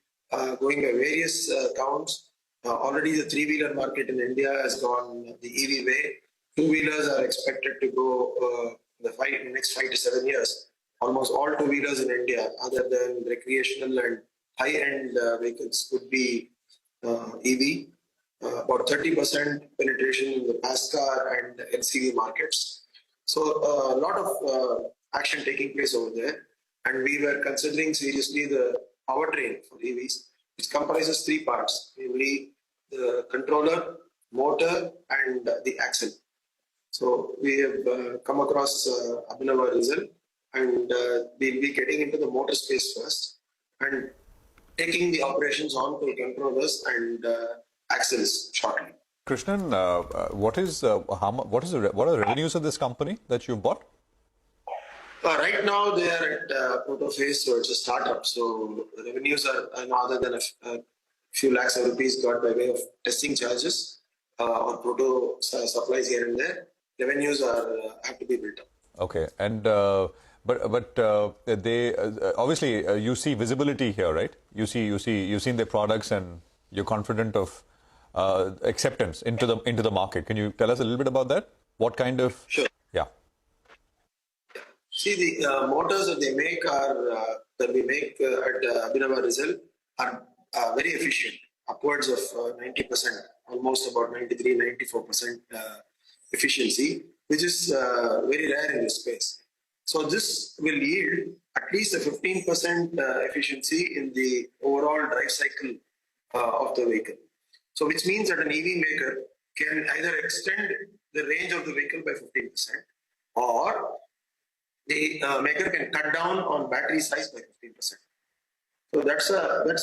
Speaker 11: going by various counts. Already the three-wheeler market in India has gone the EV way. Two-wheelers are expected to go in the next 5 to 7 years. Almost all two-wheelers in India, other than recreational and high-end vehicles, would be EV. About 30% penetration in the Pascar and LCV markets. So a lot of action taking place over there. And we were considering seriously the powertrain for EVs, which comprises three parts, namely the controller, motor, and the axle. So we have come across Abhinava Rizal, and we'll be getting into the motor space first and taking the operations on to controllers and axles shortly.
Speaker 3: Krishnan, what are the revenues of this company that you bought?
Speaker 11: Right now they are at proto phase, so it's a startup. So the revenues are other than a few lakhs of rupees got by way of testing charges or proto supplies here and there. Revenues have to be built up.
Speaker 3: Okay, and but they obviously you see visibility here, right? You've seen their products, and you're confident of acceptance into the market. Can you tell us a little bit about that? What kind of?
Speaker 11: Sure.
Speaker 3: Yeah.
Speaker 11: See, the motors that they make that we make at Abhinava Rizal are very efficient, upwards of 90%, almost about 93-94% efficiency, which is very rare in this space. So this will yield at least a 15% efficiency in the overall drive cycle of the vehicle. So which means that an EV maker can either extend the range of the vehicle by 15%, or the maker can cut down on battery size by 15%. So that's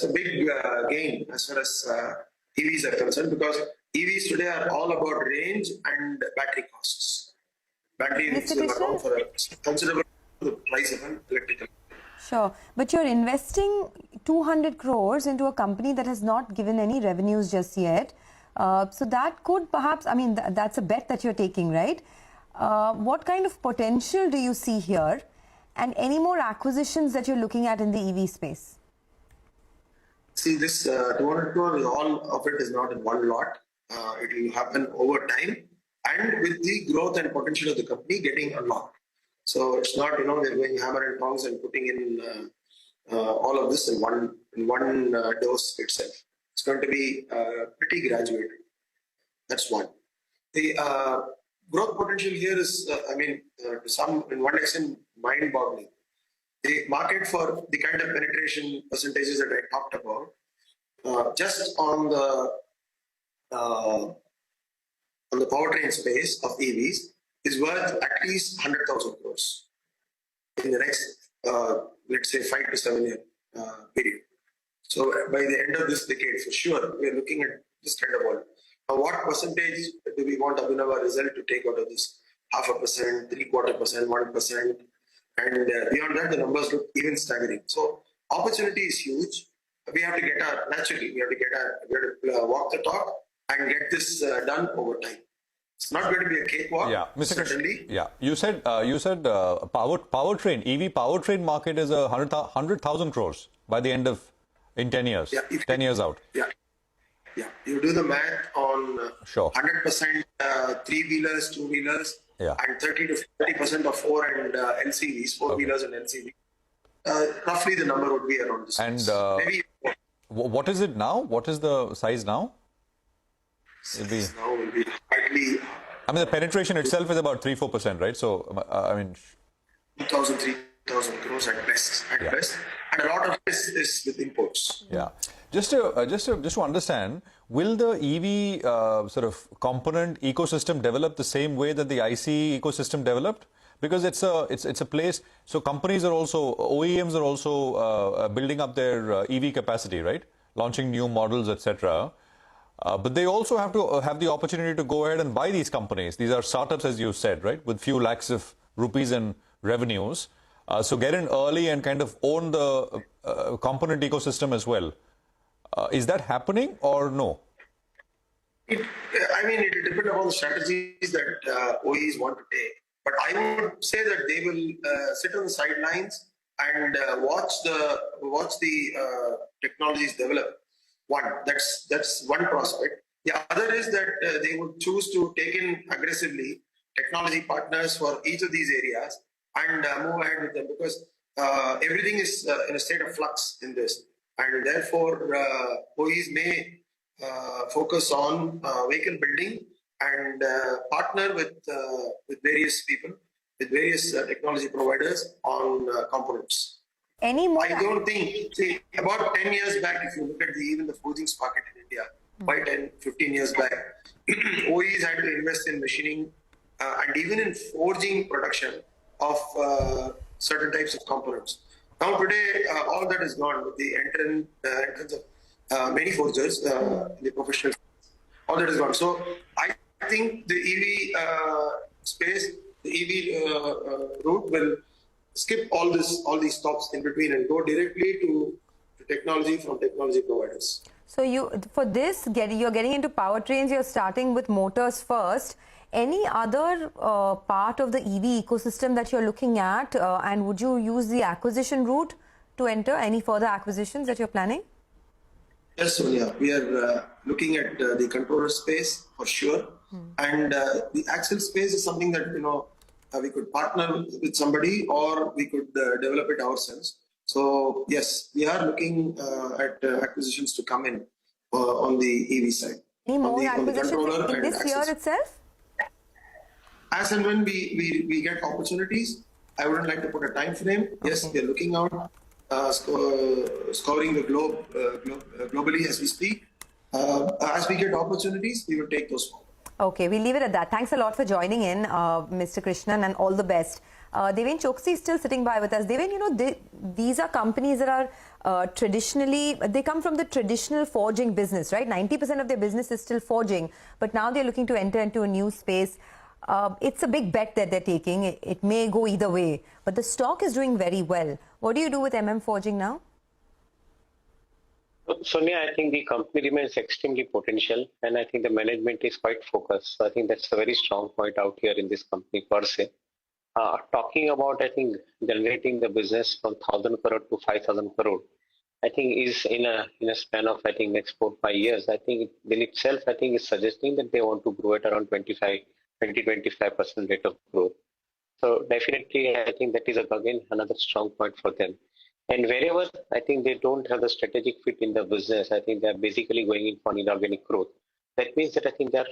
Speaker 11: a big gain as far as EVs are concerned, because EVs today are all about range and battery costs. Battery is around for a considerable price of an electrical.
Speaker 2: Sure, but you're investing 200 crores into a company that has not given any revenues just yet. So that could perhaps, I mean, that's a bet that you're taking, right? What kind of potential do you see here, and any more acquisitions that you're looking at in the EV space?
Speaker 11: See, this 200 crore, all of it is not in one lot. It will happen over time, and with the growth and potential of the company getting unlocked. So it's not, we're going hammer and tongs and putting in all of this in one dose itself. It's going to be pretty graduated. That's one. The growth potential here is, to some, in one extent, mind-boggling. The market for the kind of penetration percentages that I talked about, just on the powertrain space of EVs, is worth at least 100,000 crores in the next, let's say, 5 to 7 year period. So by the end of this decade, for sure, we are looking at this kind of volume. Now, what percentage do we want Abhinava Rizal to take out of this? 0.5%, 0.75%, 1%, and beyond that, the numbers look even staggering. So opportunity is huge. We have to walk the talk and get this done over time. It's not going to be a cakewalk.
Speaker 3: Yeah, Mr.
Speaker 11: Certainly.
Speaker 3: Yeah, you said powertrain EV powertrain market is 100,000 crores by the end of in 10 years. Yeah, 10 years out.
Speaker 11: Yeah. You do the math on
Speaker 3: sure.
Speaker 11: 100% three-wheelers, two-wheelers,
Speaker 3: yeah.
Speaker 11: and 30 to 40% of four and LCVs, four-wheelers and LCVs. roughly the number would be around this.
Speaker 3: And
Speaker 11: maybe
Speaker 3: what is it now? What is the size now?
Speaker 11: Now will be hardly.
Speaker 3: I mean, the penetration itself is about 3-4%, right? So, I mean,
Speaker 11: 2,000, 3,000 crores at best, and a lot of this is with imports.
Speaker 3: yeah. Just to understand, will the EV sort of component ecosystem develop the same way that the ICE ecosystem developed? Because it's a place. So companies are also, OEMs are also building up their EV capacity, right? Launching new models, etc. But they also have to have the opportunity to go ahead and buy these companies. These are startups, as you said, right, with few lakhs of rupees in revenues. So get in early and kind of own the component ecosystem as well. Is that happening or no?
Speaker 11: It will depend upon the strategies that OEs want to take. But I would say that they will sit on the sidelines and watch the technologies develop. That's one prospect. The other is that they would choose to take in aggressively technology partners for each of these areas and move ahead with them, because everything is in a state of flux in this, and therefore OEs may focus on vehicle building and partner with various people, with various technology providers on components.
Speaker 2: Any more?
Speaker 11: I don't think, see, about 10 years back, if you look at even the forgings market in India, by 10, 15 years back, OEs had to invest in machining and even in forging production of certain types of components. Now today, all that is gone with the entrance of many forgers in the professional. All that is gone. So I think the EV space, the EV route will skip all these stops in between and go directly to technology from technology providers.
Speaker 2: So you're getting into powertrains. You're starting with motors first. Any other part of the EV ecosystem that you're looking at, and would you use the acquisition route to enter? Any further acquisitions that you're planning?
Speaker 11: Yes, Sonia, we are looking at the controller space for sure, and the axle space is something that we could partner with somebody, or we could develop it ourselves. So yes, we are looking at acquisitions to come in on the EV side.
Speaker 2: Any more acquisitions in this year itself?
Speaker 11: As and when we get opportunities, I wouldn't like to put a time frame. Yes, we are looking out, scouring the globe globally as we speak. As we get opportunities, we will take those forward.
Speaker 2: Okay, we'll leave it at that. Thanks a lot for joining in, Mr. Krishnan, and all the best. Deven Choksi is still sitting by with us. Deven, these are companies that are traditionally, they come from the traditional forging business, right? 90% of their business is still forging, but now they're looking to enter into a new space. It's a big bet that they're taking. It may go either way, but the stock is doing very well. What do you do with Forging now?
Speaker 10: Sonia, I think the company remains extremely potential, and I think the management is quite focused. So I think that's a very strong point out here in this company per se. Talking about, I think, generating the business from 1,000 crore to 5,000 crore, I think is in a span of, I think, next 4-5 years. I think in itself, I think is suggesting that they want to grow at around 20-25% rate of growth. So definitely, I think that is again another strong point for them. And wherever I think they don't have the strategic fit in the business, I think they're basically going in for inorganic growth. That means that I think they're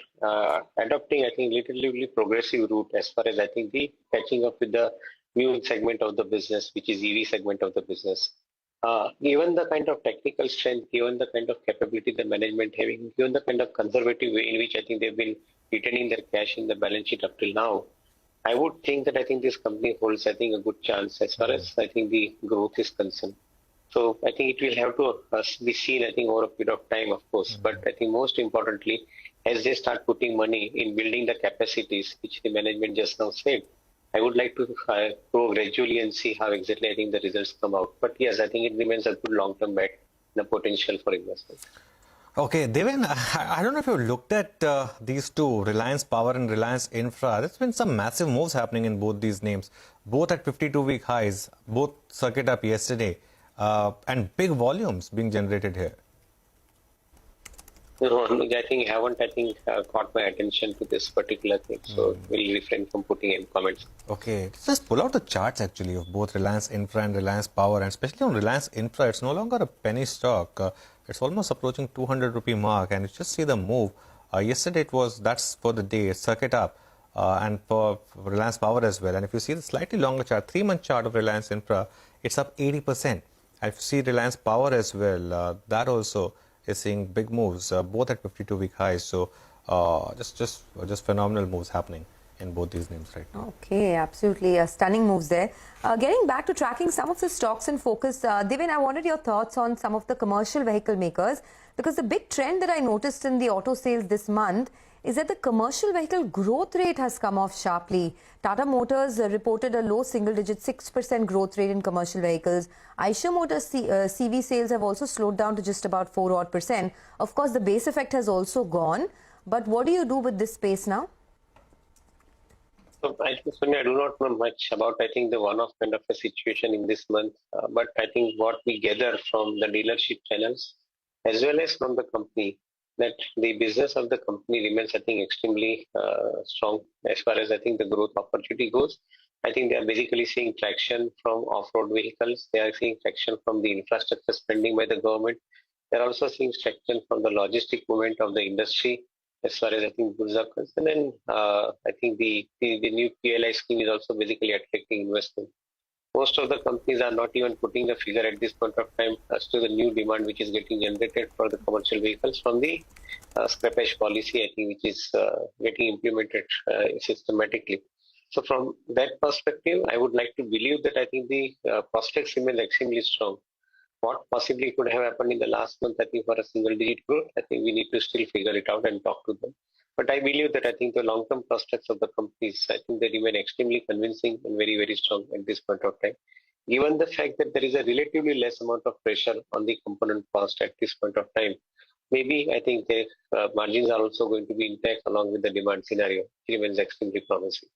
Speaker 10: adopting, I think, relatively progressive route as far as I think the catching up with the new segment of the business, which is EV segment of the business. Given the kind of technical strength, given the kind of capability the management having, given the kind of conservative way in which I think they've been retaining their cash in the balance sheet up till now, I would think that I think this company holds, I think, a good chance as far as I think the growth is concerned. So I think it will have to be seen, I think, over a period of time, of course. But I think most importantly, as they start putting money in building the capacities, which the management just now said, I would like to grow gradually and see how exactly I think the results come out. But yes, I think it remains a good long-term bet and a potential for investment.
Speaker 1: Okay, Deven, I don't know if you looked at these two, Reliance Power and Reliance Infra. There's been some massive moves happening in both these names, both at 52-week highs, both circuit up yesterday, and big volumes being generated here.
Speaker 10: No, Anuj, I think haven't caught my attention to this particular thing, so we'll refrain from putting in comments.
Speaker 1: Okay, just pull out the charts actually of both Reliance Infra and Reliance Power, and especially on Reliance Infra, it's no longer a penny stock. It's almost approaching 200 rupee mark, and you just see the move. Yesterday that's for the day, it's circuit up, and for Reliance Power as well. And if you see the slightly longer chart, 3-month chart of Reliance Infra, it's up 80%. And if you see Reliance Power as well, that also is seeing big moves, both at 52-week highs. So just phenomenal moves happening in both these names right now.
Speaker 2: Okay, absolutely stunning moves there. Getting back to tracking some of the stocks in focus, Devin, I wanted your thoughts on some of the commercial vehicle makers, because the big trend that I noticed in the auto sales this month is that the commercial vehicle growth rate has come off sharply. Tata Motors reported a low single-digit 6% growth rate in commercial vehicles. Eicher Motors CV sales have also slowed down to just about 4%. Of course, the base effect has also gone. But what do you do with this space now?
Speaker 10: So I think, Sonia, I do not know much about, the one-off kind of a situation in this month. But I think what we gather from the dealership channels, as well as from the company, that the business of the company remains, extremely strong as far as, the growth opportunity goes. I think they are basically seeing traction from off-road vehicles. They are seeing traction from the infrastructure spending by the government. They are also seeing traction from the logistic movement of the industry as far as, goods are concerned. And the new PLI scheme is also basically attracting investment. Most of the companies are not even putting the figure at this point of time as to the new demand which is getting generated for the commercial vehicles from the scrappage policy, which is getting implemented systematically. So from that perspective, I would like to believe that the prospects remain extremely strong. What possibly could have happened in the last month, for a single-digit growth, we need to still figure it out and talk to them. But I believe that the long-term prospects of the companies, they remain extremely convincing and very, very strong at this point of time. Given the fact that there is a relatively less amount of pressure on the component cost at this point of time, maybe the margins are also going to be intact along with the demand scenario. It remains extremely promising.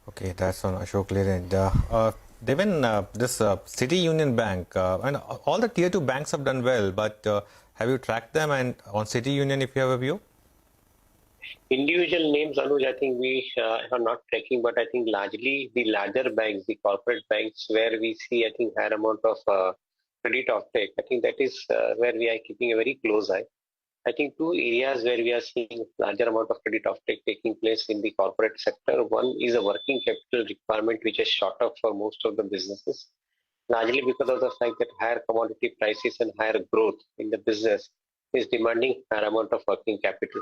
Speaker 1: Okay, that's on Ashok Leland. Devin, this City Union Bank, and all the tier 2 banks have done well, but have you tracked them? And on City Union, if you have a view?
Speaker 10: Individual names, Anuj, we are not tracking, but largely the larger banks, the corporate banks, where we see, higher amount of credit offtake, that is where we are keeping a very close eye. Two areas where we are seeing larger amount of credit offtake taking place in the corporate sector. One is a working capital requirement, which is short up for most of the businesses, largely because of the fact that higher commodity prices and higher growth in the business is demanding higher amount of working capital.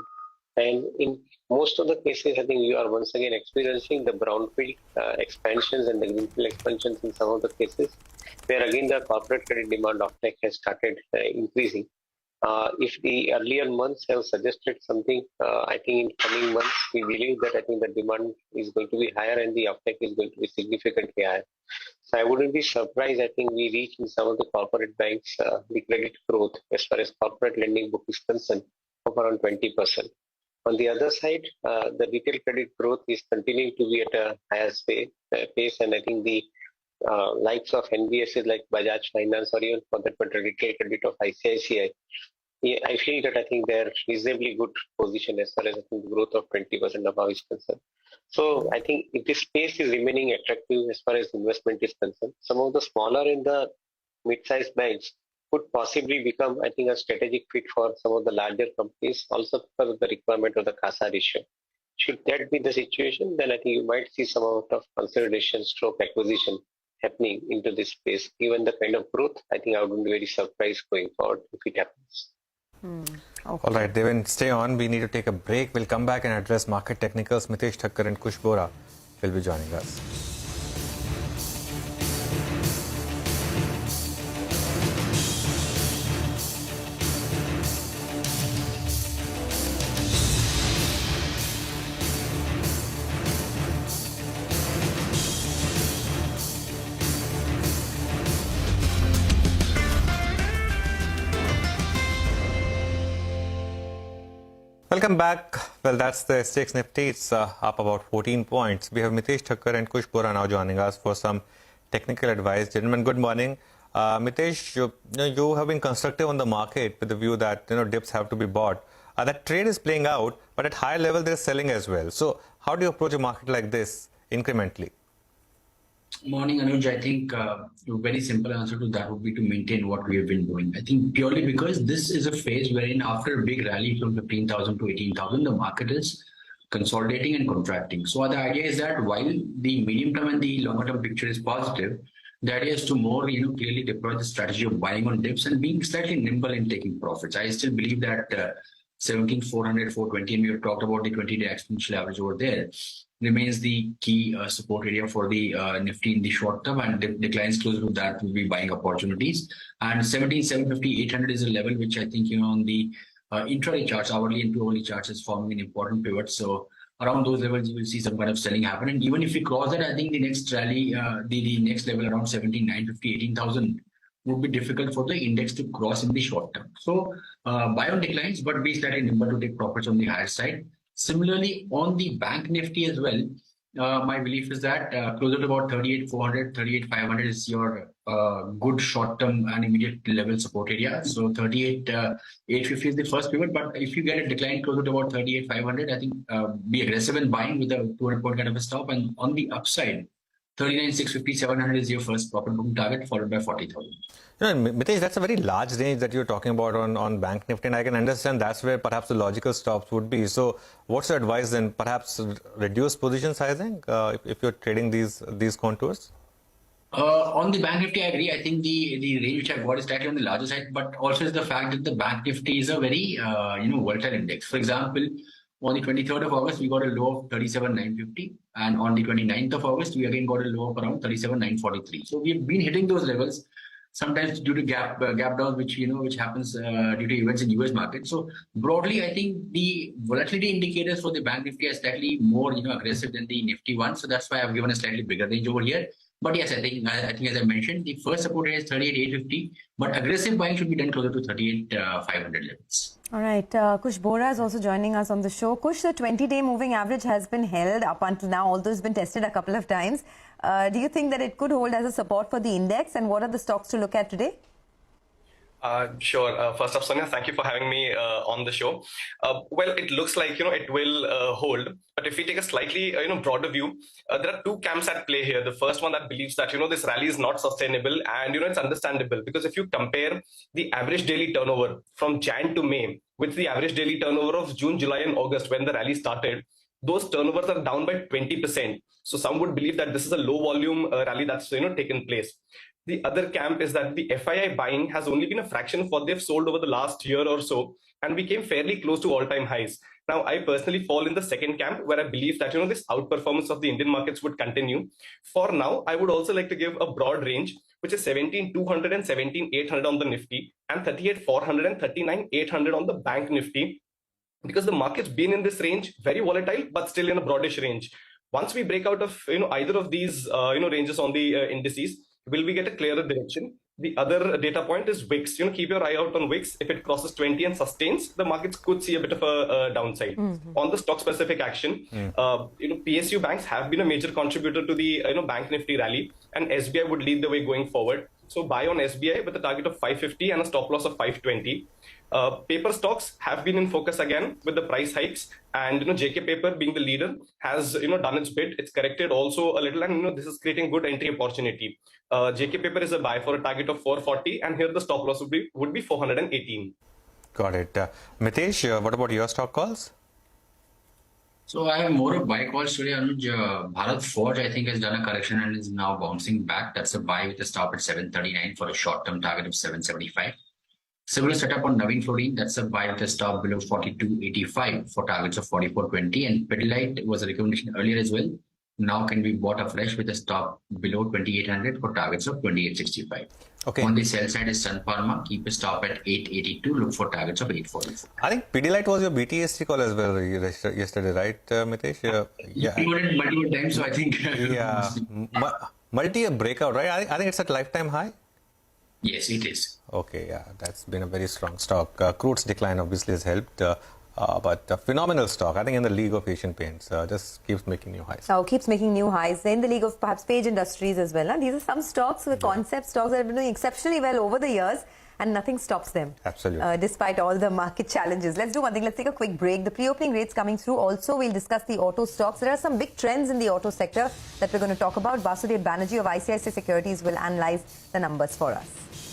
Speaker 10: And in most of the cases, we are once again experiencing the brownfield expansions and the greenfield expansions in some of the cases, where again the corporate credit demand offtake has started increasing. If the earlier months have suggested something, in coming months, we believe that the demand is going to be higher and the uptake is going to be significantly higher. So I wouldn't be surprised, we reach in some of the corporate banks the credit growth as far as corporate lending book is concerned of around 20%. On the other side, the retail credit growth is continuing to be at a higher pace, and the likes of NBSs like Bajaj Finance, or even for that matter retail credit of ICICI, I feel that they're reasonably good position as far as the growth of 20% above is concerned. So if this space is remaining attractive as far as investment is concerned, some of the smaller and the mid-sized banks could possibly become, a strategic fit for some of the larger companies, also because of the requirement of the CASA ratio. Should that be the situation, then you might see some amount of consolidation stroke acquisition happening into this space. Given the kind of growth, I wouldn't be very surprised going forward if it happens.
Speaker 2: Okay.
Speaker 1: All right, Devin, stay on. We need to take a break. We'll come back and address market technicals. Mitesh Thakkar and Kush Bora will be joining us. Welcome back. Well, that's the STX Nifty. It's up about 14 points. We have Mitesh Thakkar and Kush Bora now joining us for some technical advice. Gentlemen, good morning. Mitesh, you have been constructive on the market with the view that dips have to be bought. That trade is playing out, but at higher level they're selling as well. So how do you approach a market like this incrementally?
Speaker 12: Morning, Anuj. I think a very simple answer to that would be to maintain what we have been doing. I think purely because this is a phase wherein after a big rally from 15,000 to 18,000, the market is consolidating and contracting. So the idea is that while the medium term and the longer term picture is positive, the idea is to more, clearly deploy the strategy of buying on dips and being slightly nimble in taking profits. I still believe that 17,400, 420, and we have talked about the 20-day exponential average over there, remains the key support area for the Nifty in the short term, and declines closer to that will be buying opportunities. And 17,750, 800 is a level which I think, on the intraday charts, hourly and 2 hourly charts, is forming an important pivot. So around those levels, you will see some kind of selling happen. And even if we cross that, I think the next rally, the next level around 17,950, 18,000 would be difficult for the index to cross in the short term. So buy on declines, but be slightly nimble to take profits on the higher side. Similarly, on the bank Nifty as well, my belief is that closer to about 38,400, 38,500 is your good short-term and immediate level support area. So 38,850 is the first pivot, but if you get a decline closer to about 38,500, I think be aggressive in buying with a 200-point kind of a stop. And on the upside, 39,650, 700 is your first profit booking target, followed by 40,000.
Speaker 1: Mitesh, that's a very large range that you're talking about on Bank Nifty, and I can understand that's where perhaps the logical stops would be. So what's your advice then? Perhaps reduce position sizing if you're trading these contours?
Speaker 12: On the Bank Nifty, I agree. I think the range which I've got is slightly on the larger side, but also is the fact that the Bank Nifty is a very volatile index. For example, on the 23rd of August, we got a low of 37,950, and on the 29th of August, we again got a low of around 37,943. So we have been hitting those levels, sometimes due to gap down, which happens due to events in US market. So broadly, I think the volatility indicators for the Bank Nifty are slightly more aggressive than the Nifty one. So that's why I've given a slightly bigger range over here. But yes, I think as I mentioned, the first support area is 38,850, but aggressive buying should be done closer to 38,500 levels.
Speaker 2: All right, Kush Bora is also joining us on the show. Kush, the 20-day moving average has been held up until now, although it's been tested a couple of times. Do you think that it could hold as a support for the index, and what are the stocks to look at today?
Speaker 13: Sure. First off, Sonia, thank you for having me on the show. Well, it looks like, it will hold. But if we take a slightly, broader view, there are two camps at play here. The first one that believes that, this rally is not sustainable, and, it's understandable, because if you compare the average daily turnover from Jan to May with the average daily turnover of June, July and August when the rally started, those turnovers are down by 20%. So some would believe that this is a low volume rally that's, taken place. The other camp is that the FII buying has only been a fraction of what they've sold over the last year or so, and we came fairly close to all-time highs. Now, I personally fall in the second camp, where I believe that, this outperformance of the Indian markets would continue. For now, I would also like to give a broad range, which is 17,200 and 17,800 on the Nifty, and 38,400 and 39,800 on the Bank Nifty, because the market's been in this range, very volatile, but still in a broadish range. Once we break out of, either of these, ranges on the indices, will we get a clearer direction? The other data point is WIX. Keep your eye out on WIX. If it crosses 20 and sustains, the markets could see a bit of a downside. On the stock-specific action, PSU banks have been a major contributor to the Bank Nifty rally, and SBI would lead the way going forward. So buy on SBI with a target of 550 and a stop loss of 520. Paper stocks have been in focus again with the price hikes, and JK Paper being the leader has done its bit. It's corrected also a little, and this is creating good entry opportunity. JK Paper is a buy for a target of 440, and here the stop loss would be 418.
Speaker 1: Got it. Mitesh, what about your stock calls?
Speaker 12: So I have more of buy calls today, Anuj. Bharat Forge, I think, has done a correction and is now bouncing back. That's a buy with a stop at 739 for a short-term target of 775. Similar setup on Navin Fluorine, that's a buy with a stop below 42.85 for targets of 44.20. And Pidilite was a recommendation earlier as well. Now can be bought afresh with a stop below 2800 for targets of 2865.
Speaker 1: Okay.
Speaker 12: On the sell side is Sun Pharma. Keep a stop at 882. Look for targets of 844.
Speaker 1: I think Pidilite was your BTST call as well yesterday, right, Mitesh?
Speaker 12: Yeah. Multiple times, so I think.
Speaker 1: Yeah. Multi-year breakout, right? I think it's at lifetime high.
Speaker 12: Yes, it is.
Speaker 1: Okay, yeah, that's been a very strong stock. Crude's decline obviously has helped. But a phenomenal stock, I think, in the league of Asian Paints. Just keeps making new highs.
Speaker 2: Oh, keeps making new highs in the league of perhaps Page Industries as well. These are some stocks, the concept stocks that have been doing exceptionally well over the years, and nothing stops them.
Speaker 1: Absolutely.
Speaker 2: Despite all the market challenges. Let's do one thing. Let's take a quick break. The pre-opening rates coming through. Also, we'll discuss the auto stocks. There are some big trends in the auto sector that we're going to talk about. Vasudev Banerjee of ICICI Securities will analyze the numbers for us.